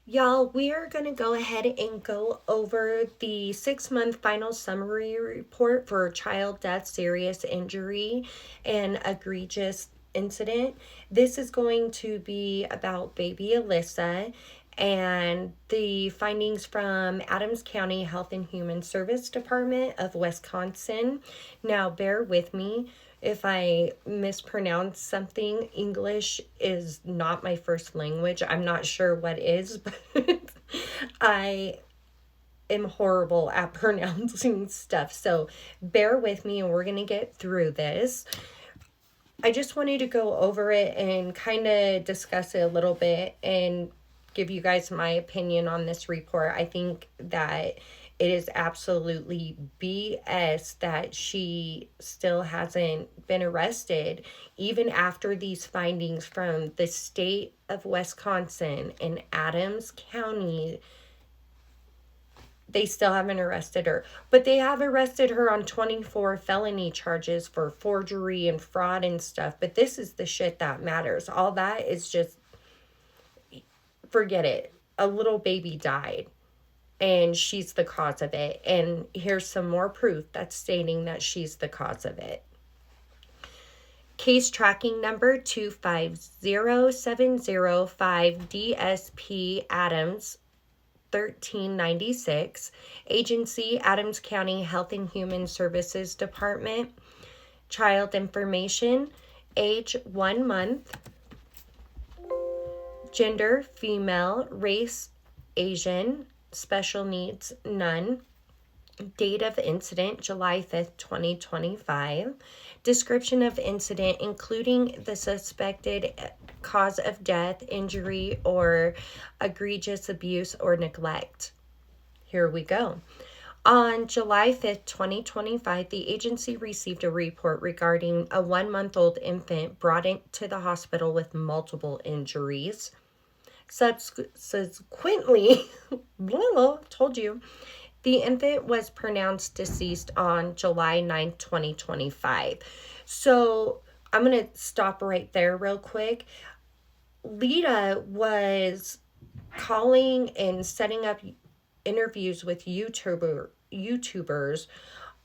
Y'all, we are going to go ahead and go over the 6-month final summary report for child death, serious injury, and egregious incident. This is going to be about baby Alisa and the findings from Adams County Health and Human Service Department of Wisconsin. Now, bear with me. If I mispronounce something, English is not my first language. I'm not sure what is, but I am horrible at pronouncing stuff. So bear with me and we're going to get through this. I just wanted to go over it and kind of discuss it a little bit and give you guys my opinion on this report. I think that it is absolutely BS that she still hasn't been arrested, even after these findings from the state of Wisconsin and Adams County. They still haven't arrested her, but they have arrested her on 24 felony charges for forgery and fraud and stuff. But this is the shit that matters. All that is just, forget it. A little baby died and she's the cause of it. And here's some more proof that's stating that she's the cause of it. Case tracking number 250705 DSP Adams 1396, Agency Adams County Health and Human Services Department, child information, age 1 month, gender female, race Asian, special needs none, date of incident July 5th, 2025, description of incident including the suspected cause of death, injury, or egregious abuse or neglect. Here we go. On July 5th, 2025, the agency received a report regarding a 1-month-old infant brought into the hospital with multiple injuries. Subsequently, told you, the infant was pronounced deceased on July 9th, 2025. So I'm going to stop right there real quick. Leida was calling and setting up interviews with YouTubers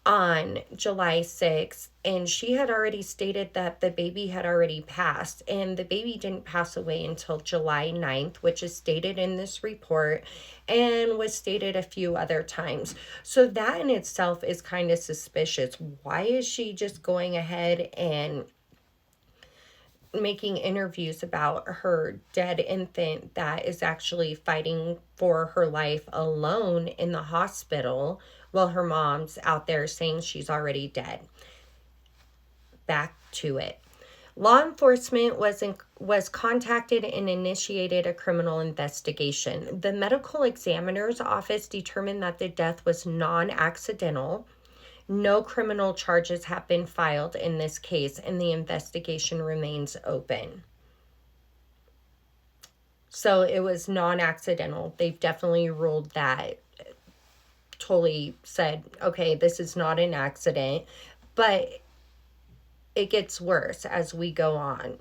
on July 6th, and she had already stated that the baby had already passed, and the baby didn't pass away until July 9th, which is stated in this report and was stated a few other times. So that in itself is kind of suspicious. Why is she just going ahead and making interviews about her dead infant that is actually fighting for her life alone in the hospital while her mom's out there saying she's already dead? Back to it. Law enforcement was contacted and initiated a criminal investigation. The medical examiner's office determined that the death was non-accidental. No criminal charges have been filed in this case, and the investigation remains open. So it was non-accidental. They've definitely ruled that. Totally said, okay, this is not an accident. But it gets worse as we go on.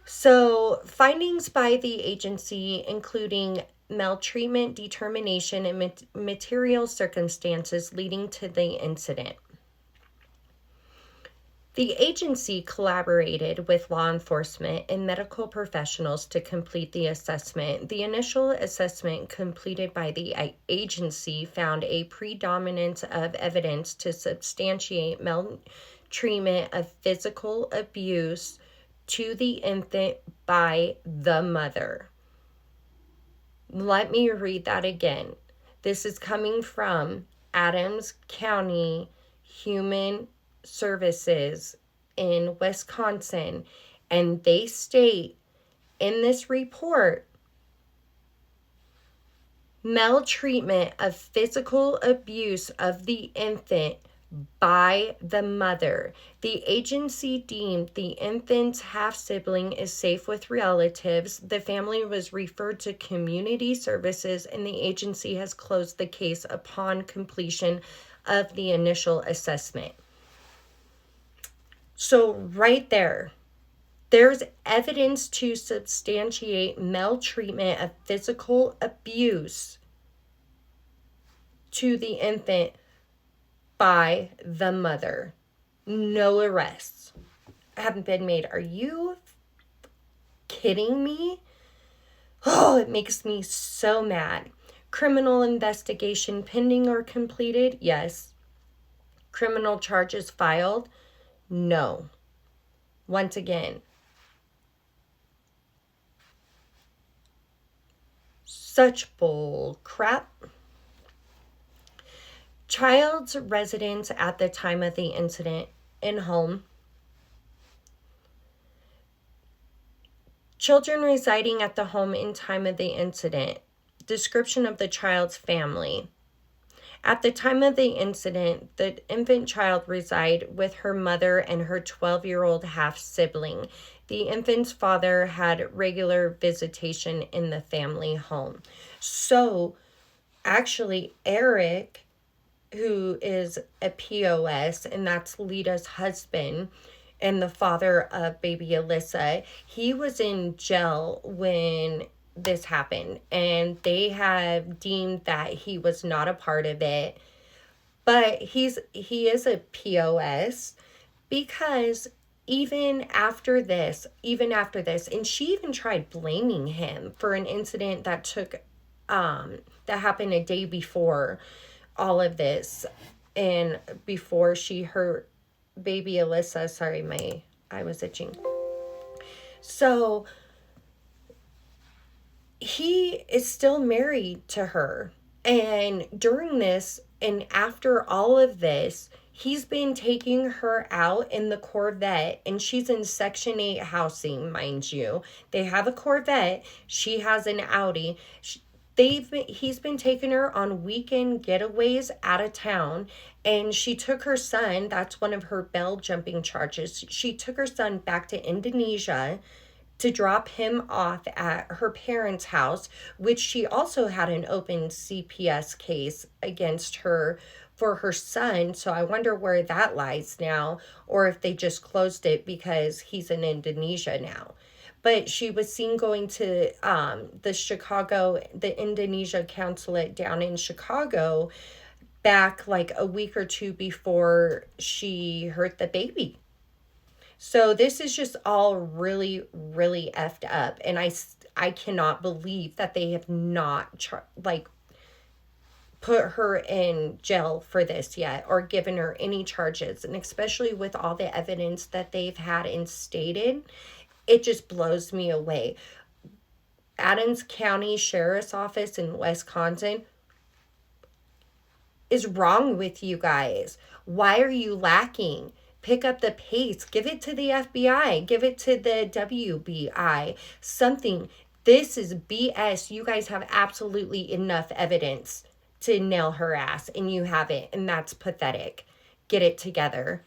So findings by the agency, including maltreatment, determination, and material circumstances leading to the incident. The agency collaborated with law enforcement and medical professionals to complete the assessment. The initial assessment completed by the agency found a predominance of evidence to substantiate maltreatment of physical abuse to the infant by the mother. Let me read that again. This is coming from Adams County Human Services in Wisconsin, and they state in this report, maltreatment of physical abuse of the infant by the mother. The agency deemed the infant's half-sibling is safe with relatives. The family was referred to community services, and the agency has closed the case upon completion of the initial assessment. So right there, There's evidence to substantiate maltreatment of physical abuse to the infant by the mother. No arrests have been made. Are you kidding me? Oh, it makes me so mad. Criminal investigation pending or completed? Yes. Criminal charges filed? No. Once again, such bull crap. Child's residence at the time of the incident in home. Children residing at the home in time of the incident. Description of the child's family. At the time of the incident, the infant child resided with her mother and her 12-year-old half-sibling. The infant's father had regular visitation in the family home. So, actually, Eric, who is a POS, and that's Leida's husband, and the father of baby Alisa, he was in jail when this happened, and they have deemed that he was not a part of it. But he is a POS, because even after this, and she even tried blaming him for an incident that that happened a day before all of this, and before she hurt baby Alisa. Sorry, I was itching. So he is still married to her, and during this and after all of this, he's been taking her out in the Corvette, and she's in Section 8 housing, mind you. They have a Corvette, she has an Audi. He's been taking her on weekend getaways out of town, and she took her son, that's one of her bail jumping charges, she took her son back to Indonesia to drop him off at her parents' house, which she also had an open CPS case against her for her son. So I wonder where that lies now, or if they just closed it because he's in Indonesia now. But she was seen going to the Indonesia consulate down in Chicago back like a week or two before she hurt the baby. So this is just all really, really effed up. And I cannot believe that they have not put her in jail for this yet, or given her any charges. And especially with all the evidence that they've had instated, it just blows me away. Adams County Sheriff's Office in Wisconsin is wrong with you guys. Why are you lacking? Pick up the pace. Give it to the FBI. Give it to the WBI. Something. This is BS. You guys have absolutely enough evidence to nail her ass, and you haven't, and that's pathetic. Get it together.